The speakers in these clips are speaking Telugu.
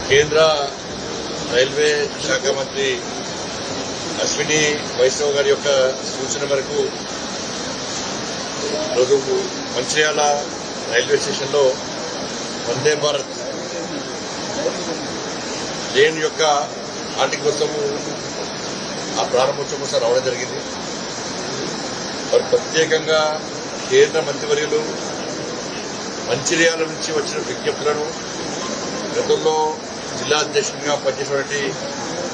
కేంద్ర రైల్వే శాఖ మంత్రి అశ్విని వైష్ణవ్ గారి యొక్క సూచన మేరకు ఈరోజు మంచిర్యాల రైల్వే స్టేషన్లో వందే భారత్ ట్రైన్ యొక్క ఆర్టింగ్ కోసము ఆ ప్రారంభోత్సవం కోసం రావడం జరిగింది. మరి ప్రత్యేకంగా కేంద్ర మంత్రివర్యులు మంచిర్యాల నుంచి వచ్చిన విజ్ఞప్తులను గతంలో జిల్లా అధ్యక్షుడిగా పనిచేసినటువంటి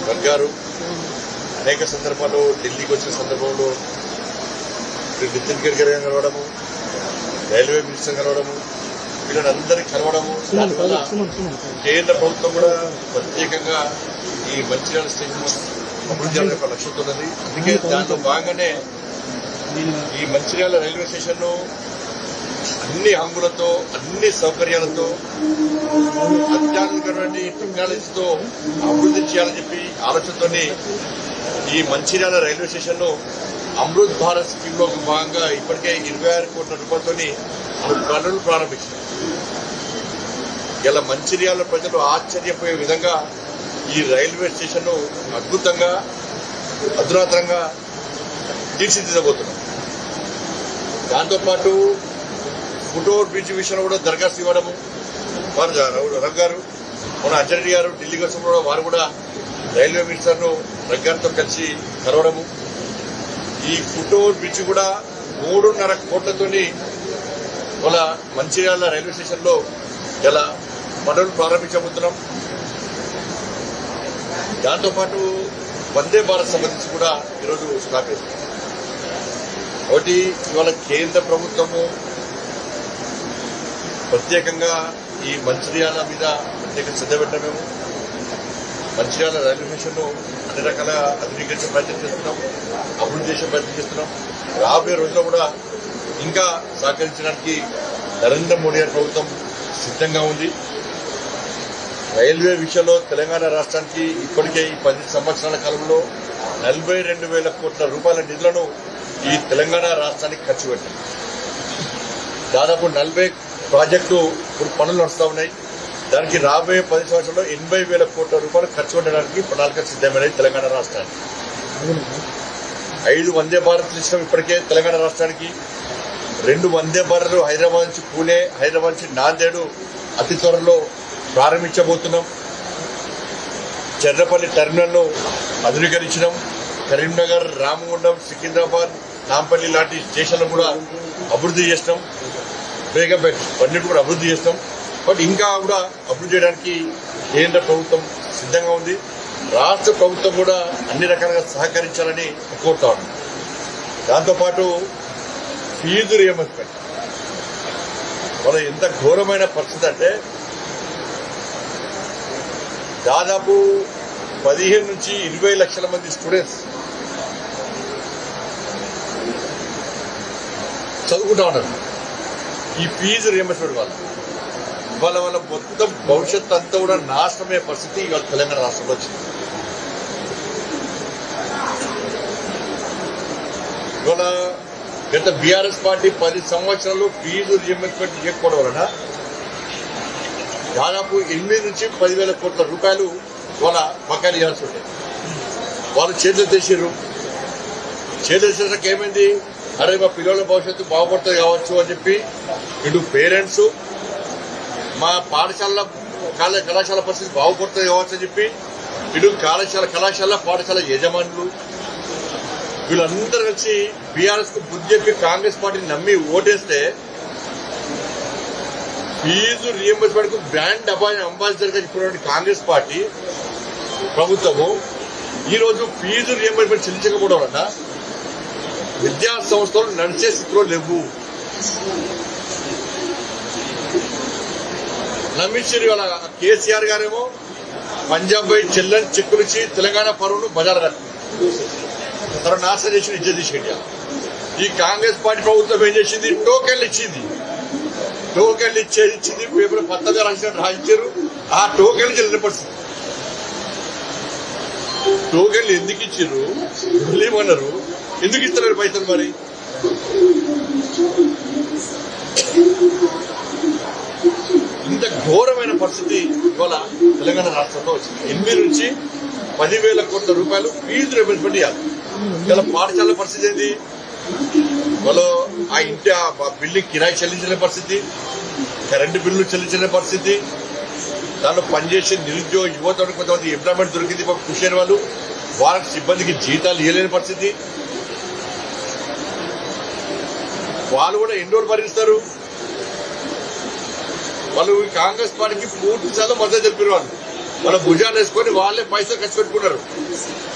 వర్గారు అనేక సందర్భాల్లో ఢిల్లీకి వచ్చిన సందర్భంలో నితిన్ గడ్కరీ కలవడము, రైల్వే మినిస్టర్ కలవడము, వీళ్ళందరినీ కలవడము, దానివల్ల కేంద్ర ప్రభుత్వం కూడా ప్రత్యేకంగా ఈ మంచిర్యాల స్టేషన్ అభివృద్ధి చేయాలని ఒక లక్ష్యంతో ఉన్నది. అందుకే దాంట్లో భాగంగానే ఈ మంచిర్యాల రైల్వే స్టేషన్ అన్ని హంగులతో అన్ని సౌకర్యాలతో అత్యాధునికమైన టెక్నాలజీతో అభివృద్ధి చేయాలని చెప్పి ఆలోచనతో ఈ మంచిర్యాల రైల్వే స్టేషన్ ను అమృత్ భారత్ స్కీమ్ లో భాగంగా ఇప్పటికే 26 కోట్ల రూపాయలతో పనులు ప్రారంభించారు. ఇలా మంచిర్యాల ప్రజలు ఆశ్చర్యపోయే విధంగా ఈ రైల్వే స్టేషన్ ను అద్భుతంగా అధునాతనంగా తీర్చిదిద్దబోతున్నారు. దాంతోపాటు ఫుట్ఓవర్ బ్రిడ్జ్ విషయంలో కూడా దరఖాస్తు ఇవ్వడము, వారు రఘు గారు మన అజరెడ్డి గారు ఢిల్లీ వచ్చినప్పుడు వారు కూడా రైల్వే మినిస్టర్ ను రఘు గారితో కలిసి కలవడము. ఈ ఫుట్ఓవర్ బ్రిడ్జ్ కూడా 3.5 కోట్లతో వాళ్ళ మంచిర్యాల రైల్వే స్టేషన్ లో ఇలా పనులు ప్రారంభించబోతున్నాం. దాంతోపాటు వందే భారత్ సంబంధించి కూడా ఈరోజు స్టార్ట్ అయింది. ఒకటి ఇవాళ కేంద్ర ప్రభుత్వము ప్రత్యేకంగా ఈ మంచిర్యాల మీద ప్రత్యేక శ్రద్ధ పెట్టడమేమో మంచిర్యాల రైల్వే స్టేషన్ ను అన్ని రకాల ఆధునీకరించే ప్రయత్నం చేస్తున్నాం, అభివృద్ధి చేసే ప్రయత్నం చేస్తున్నాం. రాబోయే రోజుల్లో కూడా ఇంకా సహకరించడానికి నరేంద్ర మోడీ గారి ప్రభుత్వం సిద్ధంగా ఉంది. రైల్వే విషయంలో తెలంగాణ రాష్ట్రానికి ఇప్పటికే ఈ 10 సంవత్సరాల కాలంలో 42,000 కోట్ల రూపాయల నిధులను ఈ తెలంగాణ రాష్ట్రానికి ఖర్చు పెట్టింది. దాదాపు 40 ప్రాజెక్టు ఇప్పుడు పనులు నడుస్తూ ఉన్నాయి. దానికి రాబోయే 10 సంవత్సరాల్లో 80,000 కోట్ల రూపాయలు ఖర్చు పెట్టడానికి ప్రణాళిక సిద్దమైనది తెలంగాణ రాష్ట్రానికి. 5 వందే భారత్ ఇష్టం ఇప్పటికే తెలంగాణ రాష్ట్రానికి. 2 వందే భారత్లు హైదరాబాద్ నుంచి పూణే, హైదరాబాద్ నుంచి నాందేడు అతి త్వరలో ప్రారంభించబోతున్నాం. చెర్రపల్లి టెర్మినల్ ను ఆధునీకరించడం, కరీంనగర్, రామగుండం, సికింద్రాబాద్, నాంపల్లి లాంటి స్టేషన్లు కూడా అభివృద్ధి చేస్తాం. బేగంపేట్ అన్నిటి కూడా అభివృద్ధి చేస్తాం. బట్ ఇంకా కూడా అభివృద్ధి చేయడానికి కేంద్ర ప్రభుత్వం సిద్ధంగా ఉంది. రాష్ట్ర ప్రభుత్వం కూడా అన్ని రకాలుగా సహకరించాలని కోరుతా ఉంది. దాంతోపాటు ఫీజు రియంబర్స్మెంట్ మన ఎంత ఘోరమైన పరిస్థితి అంటే దాదాపు 15 నుంచి 20 లక్షల మంది స్టూడెంట్స్ చదువుకుంటా ఉన్నారు. ఈ ఫీజు రియంబర్స్మెంట్ వాళ్ళ మొత్తం భవిష్యత్తు అంతా కూడా నాశనమయ్యే పరిస్థితి ఇవాళ తెలంగాణ రాష్ట్రంలో వచ్చింది. ఇవాళ గత బీఆర్ఎస్ పార్టీ 10 సంవత్సరాలు ఫీజు రియంబర్స్మెంట్ చేయకపోవడం వలన దాదాపు 8 నుంచి 10,000 కోట్ల రూపాయలు వాళ్ళ బకాయిలు ఇవ్వాల్సి ఉంటాయి. వాళ్ళు చేతులు తెచ్చిర్రు. చేతులు తెచ్చేసరికి ఏమైంది, అరే మా పిల్లల భవిష్యత్తు బాగుపడుతుంది కావచ్చు అని చెప్పి ఇటు పేరెంట్స్, మా పాఠశాల కళాశాల పరిస్థితి బాగుపడుతుంది కావచ్చు అని చెప్పి ఇటు కళాశాల పాఠశాల యజమానులు వీళ్ళందరూ కలిసి బీఆర్ఎస్ కు బుద్ధి చెప్పి కాంగ్రెస్ పార్టీని నమ్మి ఓటేస్తే ఫీజు రియంబర్స్మెంట్ కు బ్రాండ్ అంబాసిడర్ గా చెప్పినటువంటి కాంగ్రెస్ పార్టీ ప్రభుత్వము ఈరోజు ఫీజు రియంబర్స్మెంట్ చెల్లించకపోవడం వల్ల విద్యా సంస్థలు నడిచే స్థితిలో లేవు. నమ్మించారు. వాళ్ళ కేసీఆర్ గారేమో పంజాబ్ పోయి చెల్లని చెక్కులు ఇచ్చి తెలంగాణ పరువును బజార్ కట్టింది. తన నాశనం చేసిన ఇజ్జత్ తీసేయండి. ఈ కాంగ్రెస్ పార్టీ ప్రభుత్వం ఏం చేసింది, టోకెన్లు ఇచ్చింది. టోకెన్లు ఇచ్చింది, పేపర్ 10 రాసినట్టు రాయించారు. ఆ టోకెన్లు చెల్లిన పరిస్థితి. టోకెన్లు ఎందుకు ఇచ్చారు, వెళ్ళమన్నారు, ఎందుకు ఇస్తున్నారు పైసలు? మరి ఇంత ఘోరమైన పరిస్థితి ఇవాళ తెలంగాణ రాష్ట్రంలో వచ్చింది. 8 నుంచి 10,000 కోట్ల రూపాయలు ఫీజు రియంబర్స్మెంట్ ఇవ్వాలి. ఇలా పాఠశాల పరిస్థితి ఏంటి? వాళ్ళు ఆ ఇంటి ఆ బిల్డింగ్ కిరాయి చెల్లించలేని పరిస్థితి, కరెంటు బిల్లులు చెల్లించలేని పరిస్థితి, దాంట్లో పనిచేసే నిరుద్యోగ యువతకు కొంతమంది ఎంప్లాయ్మెంట్ దొరికింది కృషి అయిన వాళ్ళు, వాళ్ళకి సిబ్బందికి జీతాలు ఇవ్వలేని పరిస్థితి. వాళ్ళు కూడా ఎన్ని రోజులు భరిస్తారు? వాళ్ళు కాంగ్రెస్ పార్టీకి పూర్తి శాతం మద్దతు తెలిపారు. వాళ్ళ భుజాన్ని వేసుకొని వాళ్ళే పైసలు ఖర్చు పెట్టుకున్నారు.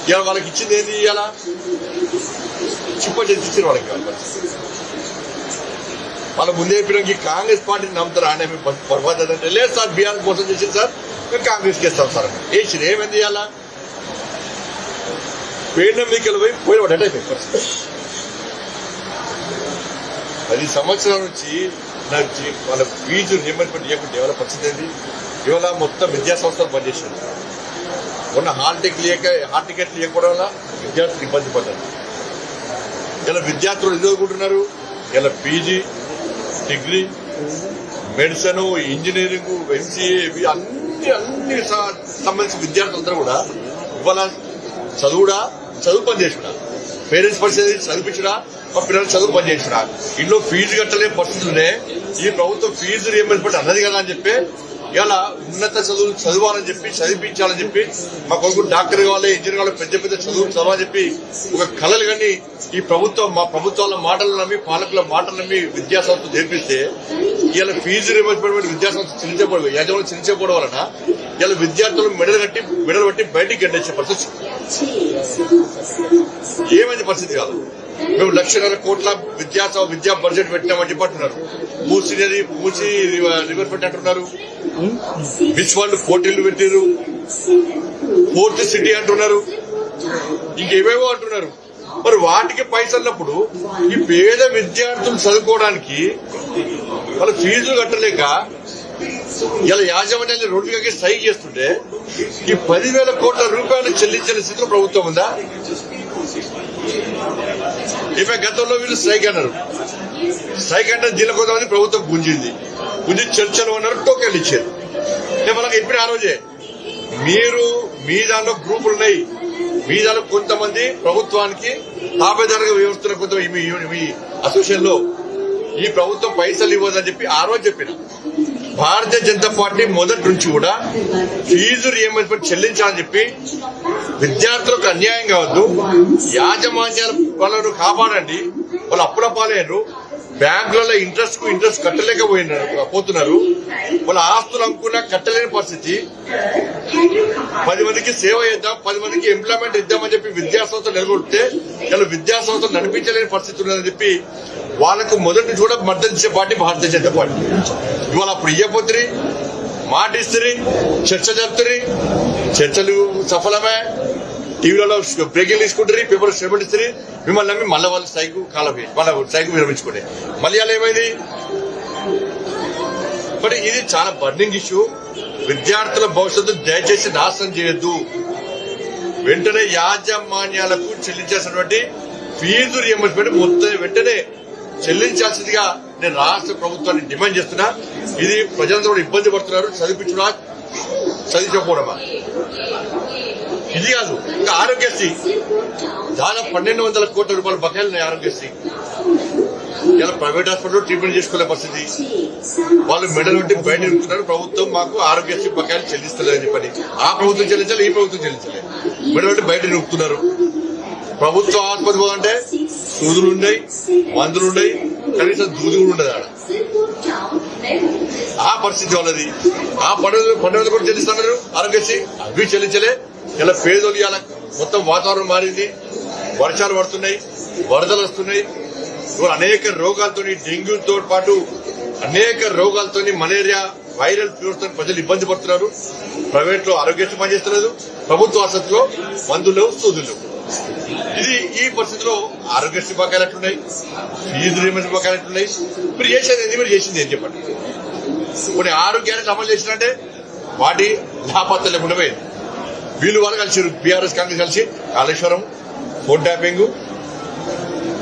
ఇవాళ వాళ్ళకి ఇచ్చింది ఏంది? ఇవాళ చిప్ప చేసి వాళ్ళకి వాళ్ళ ముందే చెప్పినాక కాంగ్రెస్ పార్టీని నమ్ముతారు. ఆయన బర్బాద్ అంటే లేదు సార్, బీఆర్ఎస్ మోసం చేసింది సార్, మేము కాంగ్రెస్కి ఇస్తాం సార్ వేసి ఏమైంది? ఇవాళ పేరు మీకెళ్ళి పోయి వాడు అటాక్ అయిపోయి 10 సంవత్సరాల నుంచి వాళ్ళ ఫీజు రియంబర్స్మెంట్ ఇవ్వకుండా ఇవాళ పరిస్థితి ఏంటి? ఇవాళ మొత్తం విద్యా సంస్థలు పనిచేసింది. మొన్న హాల్ టికెట్లు ఇవ్వకపోవడం వల్ల విద్యార్థులు ఇబ్బంది పడ్డారు. ఇలా విద్యార్థులు ఎదుర్కొంటున్నారు. ఇలా PG, degree, medicine, engineering, MCA అన్ని సంబంధించిన విద్యార్థులందరూ కూడా ఇవాళ చదువు పని చేసుకున్నా, పేరెంట్స్ పరిస్థితి చదివించడా, మా పిల్లలు చదువు పని చేసినా, ఇంట్లో ఫీజు కట్టలేని పరిస్థితులనే ఈ ప్రభుత్వం ఫీజు రియంబర్స్మెంట్ అన్నది కదా అని చెప్పి ఇలా ఉన్నత చదువులు చదవాలని చెప్పి చదివించాలని చెప్పి మా కొడుకు డాక్టర్ కావాలి, ఇంజనీర్ కావాలి, పెద్ద పెద్ద చదువులు చదవాలని చెప్పి ఒక కళలు కానీ ఈ ప్రభుత్వం మా ప్రభుత్వాల మాటలు నమ్మి పాలకుల మాటలు నమ్మి విద్యాసంస్థ చేర్పిస్తే ఇలా ఫీజు రియంబర్స్మెంట్ విద్యాసంస్థ చెల్లించబడి యజమానులు చెల్లించకపోవడం వలన ఇలా విద్యార్థులు మెడలు బట్టి బయటికి గడ్డించే పరిస్థితి. ఏమైంది పరిస్థితి కాదు? మేము 1,00,000 కోట్ల విద్యా బడ్జెట్ పెట్టినామని చెప్పంటున్నారు. మూసి రివర్ పెట్టి అంటున్నారు. మిస్ వరల్డ్ పోటీలు పెట్టారు. 4th సిటీ అంటున్నారు. ఇంకేవేవో అంటున్నారు. మరి వాటికి పైసన్నప్పుడు ఈ పేద విద్యార్థులు చదువుకోవడానికి వాళ్ళ ఫీజులు కట్టలేక ఇలా యాజమాన్యాన్ని రోడ్డుకి స్ట్రైక్ చేస్తుంటే ఈ 10,000 కోట్ల రూపాయలు చెల్లించిన స్థితిలో ప్రభుత్వం ఉందా? ఇక గతంలో వీళ్ళు స్ట్రైక్ అన్నారు. స్ట్రైక్ అంటే దీని కొంతమంది ప్రభుత్వం గుంజి చర్చలు అన్నారు, టోకెన్లు ఇచ్చారు. నేను వాళ్ళకి ఇప్పుడు ఆ రోజే మీ దానిలో గ్రూపులు ఉన్నాయి, మీ దానిలో కొంతమంది ప్రభుత్వానికి తాపేదారుగా వ్యవస్థలో కొంత మీ అసోసియేషన్ లో ఈ ప్రభుత్వం పైసలు ఇవ్వదని చెప్పి ఆ రోజు చెప్పిన. భారతీయ జనతా పార్టీ మొదటి నుంచి కూడా ఫీజు రియంబర్స్మెంట్ చెల్లించాలని చెప్పి విద్యార్థులకు అన్యాయం కావద్దు, యాజమాన్యాల వాళ్ళను కాపాడండి, వాళ్ళు అప్పుల పాలయ్యారు, బ్యాంకులలో ఇంట్రెస్ట్ కట్టలేకపోతున్నారు, వాళ్ళ ఆస్తులు అమ్ముకున్నా కట్టలేని పరిస్థితి. 10 మందికి సేవ చేద్దాం, 10 మందికి ఎంప్లాయ్మెంట్ ఇద్దామని చెప్పి విద్యాసంస్థలు నెలకొల్పితే ఇలా విద్యాసంస్థలు నడిపించలేని పరిస్థితి ఉన్నదని చెప్పి వాళ్ళకు మొదటి నుంచి కూడా మద్దతు ఇచ్చే పార్టీ భారతీయ జనతా పార్టీ. ఇవాళ అప్పుడు ఇయ్యపోతుంది, మాట ఇస్తుంది, చర్చ జరుపుతుంది, చర్చలు సఫలమే, టీవీలలో బ్రేకింగ్ తీసుకుంటారు, పేపర్ స్టేట్మెంట్ ఇస్తుంది, మిమ్మల్ని నమ్మి మళ్ళీ వాళ్ళు స్ట్రైక్ విరమించుకోండి. మళ్ళీ అలా ఏమైంది? బట్ ఇది చాలా బర్నింగ్ ఇష్యూ. విద్యార్థుల భవిష్యత్తు దయచేసి నాశనం చేయొద్దు. వెంటనే యాజమాన్యాలకు చెల్లించాల్సినటువంటి ఫీజు రియంబర్స్మెంట్ మొత్తం వెంటనే చెల్లించాల్సిందిగా నేను రాష్ట్ర ప్రభుత్వాన్ని డిమాండ్ చేస్తున్నా. ఇది ప్రజలందరూ కూడా ఇబ్బంది పడుతున్నారు. చదివించకపోవడమా? ఇది కాదు, ఇంకా ఆరోగ్యశ్రీ దాదాపు 1,200 కోట్ల రూపాయల బకాయిలు ఉన్నాయి. ఆరోగ్యశ్రీ ఇలా ప్రైవేట్ హాస్పిటల్లో ట్రీట్మెంట్ చేసుకోలే పరిస్థితి. వాళ్ళు మెడల్ పెట్టి బయట నిలుపుతున్నారు. ప్రభుత్వం మాకు ఆరోగ్యశ్రీ బకాయిలు చెల్లిస్తలేదని చెప్పని ఆ ప్రభుత్వం చెల్లించాలి, ఈ ప్రభుత్వం చెల్లించలేదు, మెడల్ పెట్టి బయట నిలుపుతున్నారు. ప్రభుత్వ ఆసుపత్రి పోదంటే సూదులున్నాయి, మందులున్నాయి, కనీసం దూది కూడా ఉండదు ఆడ. ఆ పరిస్థితి వాళ్ళది. ఆ 12,000 కూడా చెల్లిస్తున్నారు ఆరోగ్యశ్రీ, అవి చెల్లించలే. ఇలా పేదోలు ఇవాళ మొత్తం వాతావరణం మారింది, వర్షాలు పడుతున్నాయి, వరదలు వస్తున్నాయి, అనేక రోగాలతో, డెంగ్యూతో పాటు అనేక రోగాలతో, మలేరియా, వైరల్ ఫీవర్స్ తో ప్రజలు ఇబ్బంది పడుతున్నారు. ప్రైవేట్ లో ఆరోగ్యశ్రీ పనిచేస్తలేదు, ప్రభుత్వ ఆసుపత్రిలో మందులు, సూదులు. ఇది ఈ పరిస్థితిలో ఆరోగ్యశ్రీ బకాయిలు ఎట్లున్నాయి, ఫీజు రియంబర్స్మెంట్ బకాయిలు ఎట్లున్నాయి? మీరు చేసింది ఏం చెప్పండి? కొన్ని ఆరోగ్యానికి అమలు చేసినట్టే వాటి లాభార్థం లేకుండా పోయింది. వీళ్ళు వాళ్ళు కలిసి బీఆర్ఎస్ కాంగ్రెస్ కలిసి కాళేశ్వరం, ఫోన్ ట్యాపింగ్,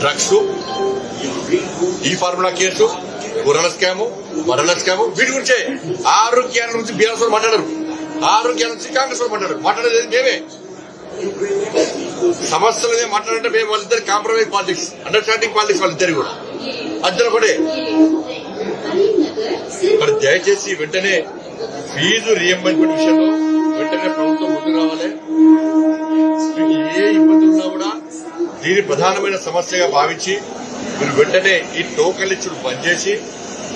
డ్రగ్స్, ఈ ఫార్ములా కేసు, కూరల స్కాము, మరల స్కాము, వీటి గురించే. ఆరోగ్యాల నుంచి బీఆర్ఎస్ వాళ్ళు మాట్లాడరు, ఆరోగ్యాల నుంచి కాంగ్రెస్ వాళ్ళు మాట్లాడరు. మాట్లాడేది మేమే. సమస్యలనే మాట్లాడంటే మేము వాళ్ళిద్దరు కాంప్రమైజ్ పాలిటిక్స్, అండర్స్టాండింగ్ పాలిటిక్స్ వాళ్ళిద్దరు కూడా అద్దరు ఒకటే. మరి దయచేసి వెంటనే ఫీజు రియంబర్స్మెంట్ విషయంలో వెంటనే ప్రభుత్వం ముందు రావాలి. మీకు ఏ ఇబ్బంది ఉన్నా కూడా దీని ప్రధానమైన సమస్యగా భావించి మీరు వెంటనే ఈ టోకన్లు ఇచ్చుడు బంద్ చేసి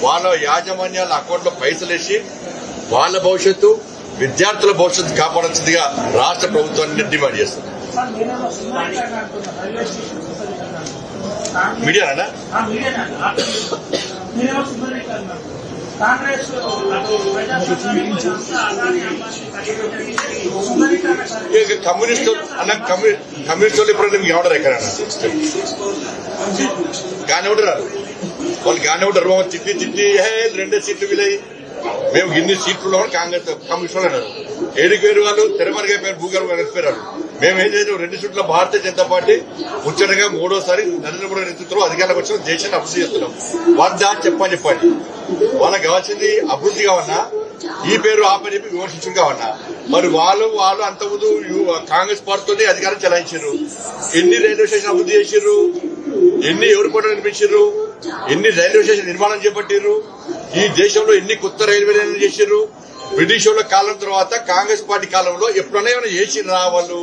వాళ్ళ యాజమాన్యాల అకౌంట్లో పైసలు వేసి వాళ్ళ భవిష్యత్తు, విద్యార్థుల భవిష్యత్తు కాపాడాల్సిందిగా రాష్ట్ర ప్రభుత్వాన్ని డిమాండ్ చేస్తుంది. మీడియానా కమ్యూనిస్టు అన్న కమ్యూనిస్టు ఇప్పుడు మీకు ఎవడరు ఎక్కడ గానే ఉంటారు వాళ్ళు, గానే ఉంటారు. తిట్టి తిట్టి 2 సీట్లు వీలయ్యి మేము ఇన్ని సీట్లు కాంగ్రెస్ కమ్యూనిస్ట్ అన్నారు. 7కి వేరు వాళ్ళు తెరమరుగైపోయారు, భూగర్భం కలిసిపోయారు. మేము ఏం చేసాం, 2 సీట్ల భారతీయ జనతా పార్టీ ముచ్చటగా 3వసారి నరేంద్ర మోడీ నేతృత్వంలో అధికారంలోకి వచ్చిన దేశాన్ని అభివృద్ధి చేస్తున్నాం. వాళ్ళు దాన్ని చెప్పండి. వాళ్ళకి కావాల్సింది అభివృద్ధి కావన్నా, ఈ పేరు ఆ పేరు చెప్పి విమర్శించడం కావన్నా. మరి వాళ్ళు అంత ముందు కాంగ్రెస్ పార్టీతోనే అధికారం చెలాయించారు. ఎన్ని రైల్వే స్టేషన్ అభివృద్ధి చేశారు, ఎన్ని ఎవరి కోట నిర్మించారు, ఎన్ని రైల్వే స్టేషన్ నిర్మాణం చేపట్టారు, ఈ దేశంలో ఎన్ని కొత్త రైల్వే లైన్లు చేశారు. బ్రిటిష్ వాళ్ళ కాలం తర్వాత కాంగ్రెస్ పార్టీ కాలంలో ఎప్పుడైనా ఏమైనా చేసిరా వాళ్ళు?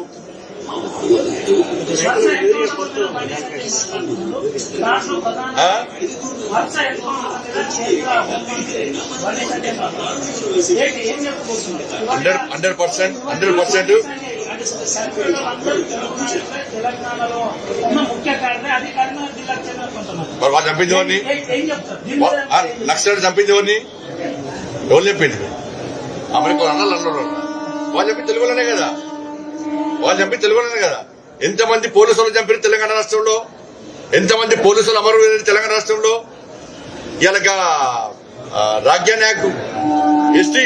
హండ్రెడ్ పర్సెంట్ మరి వాళ్ళు చంపింది ఎవరిని? నక్సలైట్ చంపింది ఎవరిని? ఎవరు చెప్పింది? అమెరికా అన్నారు వాళ్ళు చెప్పి తెలుగులోనే కదా, వాళ్ళు చంపి తెలుగులోనే కదా. ఎంతమంది పోలీసులు చంపారు తెలంగాణ రాష్ట్రంలో? ఎంతమంది పోలీసులు అమరు తెలంగాణ రాష్ట్రంలో? ఇలాగ రాజ్య నాయకు ఎస్టీ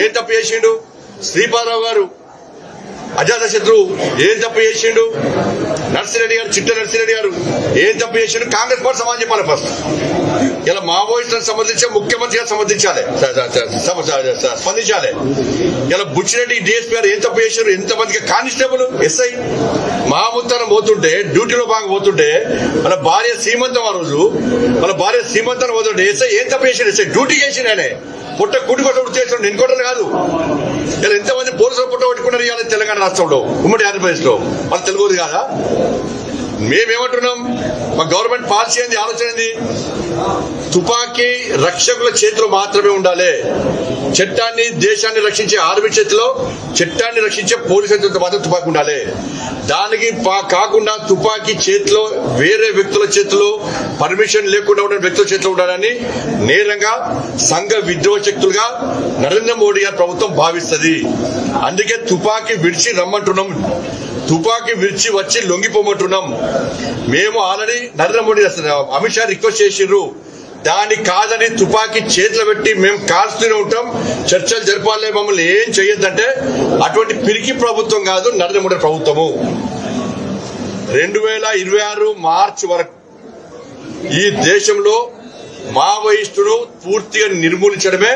ఏం తప్పు చేసిండు? శ్రీపాదరావు గారు అజాత శత్రువు ఏం తప్పు చేసిండు? నర్సిరెడ్డి గారు, చిట్ట నర్సిరెడ్డి గారు ఏం తప్పు చేసిండు? కాంగ్రెస్ పార్టీ సమాధానం చెప్పాలి ఫస్ట్. ఇలా మావోయిస్టులకు సంబంధించి ముఖ్యమంత్రిగా స్పందించాలి. ఇలా బుచ్చిరెడ్డి డిఎస్పీ గారు ఏం తప్పు చేశారు? ఎంతమందికి కానిస్టేబుల్, ఎస్ఐ మహాముత్తానం పోతుంటే, డ్యూటీలో బాగా పోతుంటే, వాళ్ళ భార్య సీమంతం, ఆ రోజు వాళ్ళ భార్య సీమంతం పోతుంటే ఎస్ఐ ఏం తప్పు చేశాడు? ఎస్ఐ డ్యూటీ చేసిండు. ఆయన పుట్ట కూటి కొట్ట చేసాడు, నేను కొట్టను కాదు. ఇలా ఎంతమంది పోలీసులు పుట్ట కొట్టుకున్నారు ఇవాళ తెలంగాణ రాష్ట్రంలో, ఉమ్మడి ఆంధ్రప్రదేశ్ లో. వాళ్ళు తెలుగుది కాదా? మేమేమంటున్నాం, మా గవర్నమెంట్ పాలసీ ఏంది, ఆలోచన ఏంది? తుపాకీ రక్షకుల చేతిలో మాత్రమే ఉండాలి. చట్టాన్ని, దేశాన్ని రక్షించే ఆర్మీ చేతిలో, చట్టాన్ని రక్షించే పోలీసు చేతిలో మాత్రం తుపాకీ ఉండాలి. దానికి కాకుండా తుపాకీ చేతిలో వేరే వ్యక్తుల చేతిలో, పర్మిషన్ లేకుండా ఉన్న వ్యక్తుల చేతిలో ఉండాలని నేరంగా సంఘ విద్రోహ శక్తులుగా నరేంద్ర మోడీ గారి ప్రభుత్వం భావిస్తుంది. అందుకే తుపాకీ విడిచి రమ్మంటున్నాం, తుపాకీ విడిచి వచ్చి లొంగిపోమంటున్నాం. మేము ఆల్రెడీ నరేంద్ర మోడీ అమిత్ షా రిక్వెస్ట్ చేసిర్రు, దాన్ని కాదని తుపాకీ చేతిలో పెట్టి మేము కాల్స్తూనే ఉంటాం, చర్చలు జరపాలి, మమ్మల్ని ఏం చేయొద్దంటే అటువంటి పిరికి ప్రభుత్వం కాదు నరేంద్ర మోడీ ప్రభుత్వము. 2026 మార్చి వరకు ఈ దేశంలో మావోయిస్టును పూర్తిగా నిర్మూలించడమే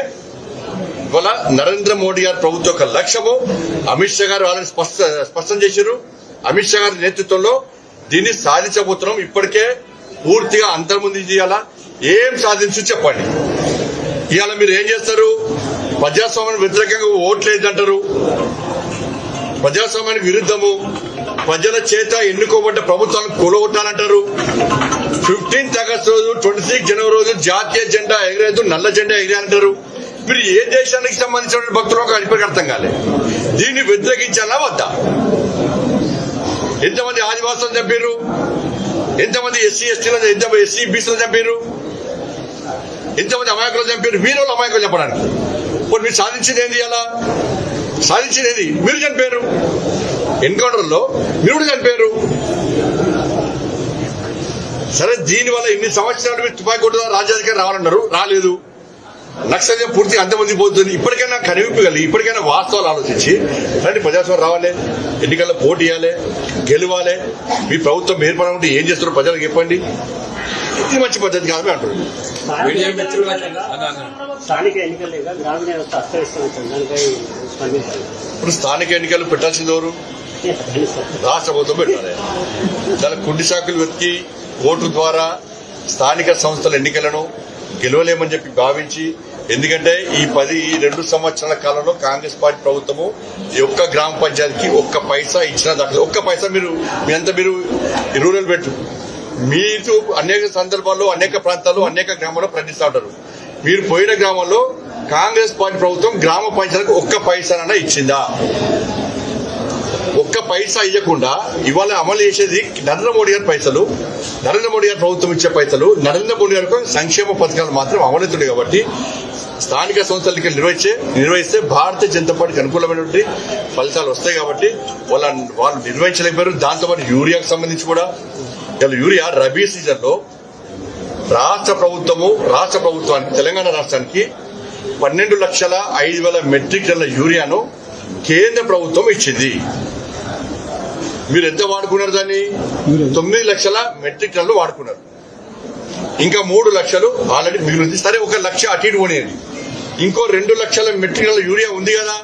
ఇవాళ నరేంద్ర మోడీ గారి ప్రభుత్వం యొక్క లక్ష్యము. అమిత్ షా గారు ఆల్రెడీ స్పష్టం చేశారు. అమిత్ షా గారి నేతృత్వంలో దీన్ని సాధించబోతున్నాం. ఇప్పటికే పూర్తిగా అంతర్ముందు చేయాలా, ఏం సాధించు చెప్పండి. ఇవాళ మీరు ఏం చేస్తారు? ప్రజాస్వామ్యానికి వ్యతిరేకంగా ఓట్లేదంటారు, ప్రజాస్వామ్యానికి విరుద్ధము, ప్రజల చేత ఎన్నుకోబడ్డ ప్రభుత్వాలను కూలగొట్టాలంటారు. 15th ఆగస్టు రోజు, 26 జనవరి రోజు జాతీయ జెండా ఎగిరేదు, నల్ల జెండా ఎగిరేయాలంటారు. మీరు ఏ దేశానికి సంబంధించిన భక్తులకు ఇప్పటికీ అర్థం కాలే. దీన్ని వ్యతిరేకించాలా వద్దా? ఎంతమంది ఆదివాసులను చంపారు, ఎంతమంది ఎస్సీ ఎస్టీలను, ఎంతమంది ఎస్సీ బీసీలను చంపారు, ఎంతమంది అమాయకులు చంపారు. మీరు అమాయకులు చెప్పడానికి ఇప్పుడు మీరు సాధించింది ఏంది? అలా సాధించింది ఏంది? మీరు చనిపోయారు ఎన్కౌంటర్లో, మీరు కూడా చనిపోయారు. సరే, దీనివల్ల ఇన్ని సంవత్సరాలు మీరు తుపాకీ కొట్టు రాజ్యాధికారి రావాలన్నారు, రాలేదు. నక్సల్యం పూర్తిగా అంతమంది పోతుంది. ఇప్పటికైనా కనివిప్పు కలిగి, ఇప్పటికైనా వాస్తవాలు ఆలోచించి రండి, ప్రజాస్వామ్యం రావాలి, ఎన్నికల్లో పోటీ ఇవ్వాలి, గెలవాలి. మీ ప్రభుత్వం ఏర్పడాలంటే ఏం చేస్తారో ప్రజలకు చెప్పండి. ఇది మంచి పద్ధతి కాదు అంటారు. స్థానిక ఎన్నికలేగా గ్రామీణ వ్యవస్థ అస్తవ్యస్తం దానిపై స్పందించాలి. ఇప్పుడు స్థానిక ఎన్నికలు పెట్టాల్సింది ఎవరు? రాష్ట్ర ప్రభుత్వం పెట్టాలి. దానికి కుండి సాకులు వెతికి ఓటు ద్వారా స్థానిక సంస్థల ఎన్నికలను గెలవలేమని చెప్పి భావించి, ఎందుకంటే ఈ 2 సంవత్సరాల కాలంలో కాంగ్రెస్ పార్టీ ప్రభుత్వము ఈ ఒక్క గ్రామ పంచాయతీకి ఒక్క పైసా ఇచ్చిన దాకా ఒక్క పైసా మీరు రూరల్ పెట్టు మీరు అనేక సందర్భాల్లో అనేక ప్రాంతాల్లో అనేక గ్రామాల్లో ప్రకటిస్తూ ఉంటారు. మీరు పోయిన గ్రామాల్లో కాంగ్రెస్ పార్టీ ప్రభుత్వం గ్రామ పంచాయతీకి ఒక్క పైసానన్నా ఇచ్చిందా? ఒక్క పైసా ఇవ్వకుండా ఇవాళ అమలు చేసేది నరేంద్ర మోడీ గారి పైసలు, నరేంద్ర మోడీ గారి ప్రభుత్వం ఇచ్చే పైసలు, నరేంద్ర మోడీ గారికి సంక్షేమ పథకాలు మాత్రం అమలవుతుంది. కాబట్టి స్థానిక సంస్థలకి నిర్వహిస్తే భారతీయ జనతా పార్టీకి అనుకూలమైనటువంటి ఫలితాలు వస్తాయి. కాబట్టి వాళ్ళు నిర్వహించలేకపోయారు. దాంతోపాటు యూరియాకు సంబంధించి కూడా యూరియా రబీ సీజన్ లో రాష్ట్ర ప్రభుత్వానికి తెలంగాణ రాష్ట్రానికి 12,05,000 మెట్రిక్ టన్నుల యూరియాను కేంద్ర ప్రభుత్వం ఇచ్చింది. మీరు ఎంత వాడుకున్నారు? దాన్ని 9 లక్షల మెట్రిక్ టన్నులు వాడుకున్నారు. ఇంకా 3 లక్షలు ఆల్రెడీ మిగిలింది. సరే, 1 లక్ష అటు ఇటు పోనేది. ఇంకో 2 లక్షల మెట్రిక్ టన్నుల యూరియా ఉంది కదా,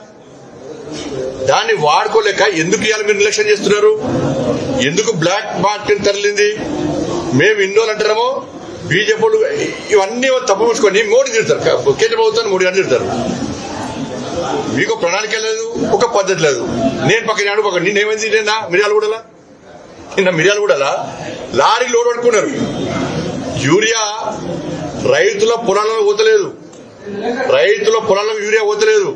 దాన్ని వాడుకోలేక ఎందుకు ఇవాళ మీరు నిర్లక్ష్యం చేస్తున్నారు? ఎందుకు బ్లాక్ మార్కెట్ తరలింది? మేము ఇన్ని రోజులు అంటారేమో బీజేపీ ఇవన్నీ తప్పు పుచ్చుకొని మోడీ తిడతారు, కేంద్ర ప్రభుత్వాన్ని మోడీ గారు తిడతారు. మీకు ప్రణాళిక లేదు, ఒక పద్ధతి లేదు. నేను పక్కన నేనేమైంది నిన్న మిర్యాలగూడలా లారీ లోడ్ పట్టుకున్నారు. యూరియా రైతుల పొలాలలో పోతలేదు, యూరియా పోతలేదు.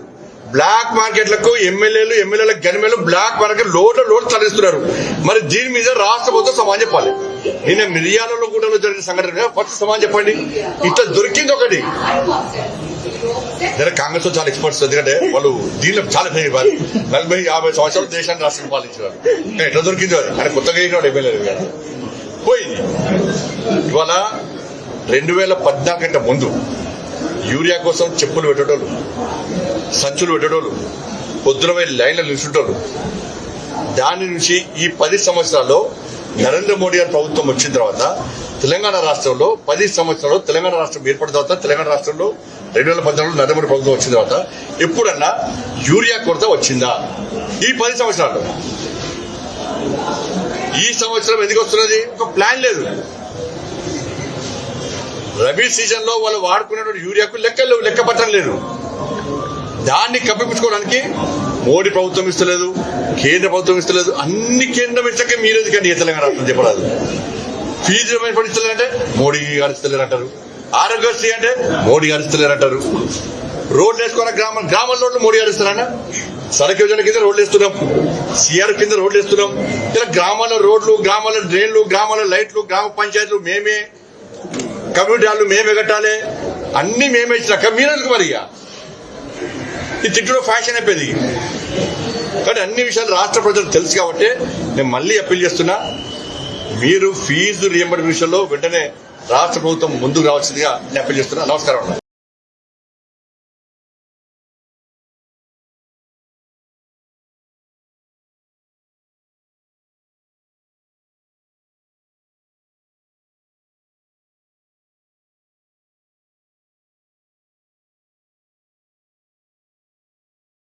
బ్లాక్ మార్కెట్లకు ఎమ్మెల్యేల గనిమేలు బ్లాక్ మార్కెట్ లోడ్ తరలిస్తున్నారు. మరి దీని మీద రాష్ట్ర ప్రభుత్వం సమాధానం చెప్పాలి. నిన్న మిర్యాలలో కూడా జరిగిన సంఘటన ఫస్ట్ సమాధానం చెప్పండి. ఇట్లా దొరికింది ఒకటి. కాంగ్రెస్ లో చాలా ఎక్స్పర్ట్స్, ఎందుకంటే వాళ్ళు దీనిలో చాలా 40-50 సంవత్సరాలు దేశాన్ని రాష్ట్రాన్ని పాలించారు. ఎట్లా దొరికింది అది? ఆయన కొత్తగా అయినాడు ఎమ్మెల్యేలు గారు పోయింది. ఇవాళ 2014 కంటే ముందు యూరియా కోసం చెప్పులు పెట్టేటోళ్ళు, సంచులు పెట్టేటోళ్ళు, పొద్దున లైన్లో నిల్చుంటోళ్ళు. దాని నుంచి ఈ 10 సంవత్సరాల్లో నరేంద్ర మోడీ గారి ప్రభుత్వం వచ్చిన తర్వాత తెలంగాణ రాష్ట్రంలో 10 సంవత్సరాలు తెలంగాణ రాష్ట్రం ఏర్పడిన తర్వాత తెలంగాణ రాష్ట్రంలో 2014లో నరేంద్ర మోడీ ప్రభుత్వం వచ్చిన తర్వాత ఎప్పుడన్నా యూరియా కొరత వచ్చిందా? ఈ 10 సంవత్సరాలు. ఈ సంవత్సరం ఎందుకు వస్తున్నది? ఒక ప్లాన్ లేదు. రబీ సీజన్ లో వాళ్ళు వాడుకునే యూరియాకు లెక్కపత్రం లేదు. దాన్ని కప్పిపుచ్చుకోవడానికి మోడీ ప్రభుత్వం ఇస్తలేదు, కేంద్ర ప్రభుత్వం ఇస్తలేదు. అన్ని కేంద్రం ఇచ్చాక మీరు ఎందుకండి తెలంగాణ రాష్ట్రం చెప్పరాదు? ఫీజు రిమెంబర్ ఇస్తలేరంటే మోడీ గారు ఇస్తలేరు అంటారు. ఆరోగ్యశ్రీ అంటే మోడీ గారు ఇస్తలేరు అంటారు. రోడ్లు వేసుకున్న గ్రామాల రోడ్లు మోడీ గారు ఇస్తారన్న. సడక్ యోజన కింద రోడ్లు వేస్తున్నాం, సిఆర్ కింద రోడ్లు వేస్తున్నాం. ఇలా గ్రామాల రోడ్లు, గ్రామాల డ్రైన్లు, గ్రామాల లైట్లు, గ్రామ పంచాయతీలు మేమే, కమ్యూనిటీ హాళ్ళు మేమే కట్టాలి, అన్ని మేమే ఇచ్చినాక మీరెందుకు మరి? ఈ తిట్టులో ఫ్యాషన్ అయిపోయింది. కానీ అన్ని విషయాలు రాష్ట్ర ప్రజలకు తెలుసు కాబట్టి నేను మళ్ళీ అప్పీల్ చేస్తున్నా, మీరు ఫీజు రియంబర్స్మెంట్ విషయంలో వెంటనే రాష్ట్ర ప్రభుత్వం ముందుకు రావాల్సిందిగా నేను అప్పీల్ చేస్తున్నా. నమస్కారం.